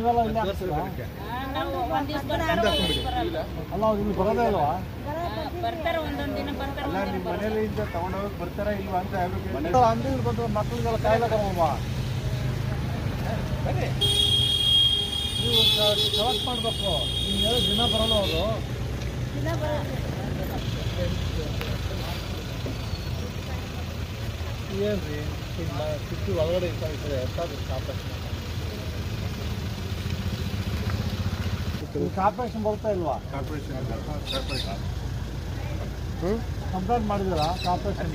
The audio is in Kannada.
ನೀವೆಲ್ಲ ಇಲ್ಲಿ ಹಾಕ್ತೀರಾ? ಅಲ್ಲ ಅವ್ರು ಇಲ್ಲಿ ಬರೋದೇ ಇಲ್ವಾ? ಅಲ್ಲ ನಿಮ್ಮ ಮನೇಲಿ ಇಂದ ತಗೊಂಡೋಗಿ ಬರ್ತಾರಾ ಇಲ್ವಾ ಅಂತ ಅಂಗಡಿಗೆ ಬಂದು ಮಕ್ಕಳಿಗೆಲ್ಲ ಕಾಯಿಲೆ ಬರಮ್ಮ. ನೀವು ಕಲೆಕ್ಟ್ ಮಾಡಬೇಕು. ನೀವು ಹೇಳಿ ದಿನ ಬರಲ್ಲ ಅವರು. ಏನ್ರಿ ಸಿಟಿ ಒಳಗಡೆ ಇರ್ತಾರೆ ಕಾರ್ಪೊರೇಷನ್ ಬರ್ತಾ ಇಲ್ವಾ? ಕಂಪ್ಲೇಂಟ್ ಮಾಡಿದ್ದೀರಾ ಕಾರ್ಪೊರೇಷನ್?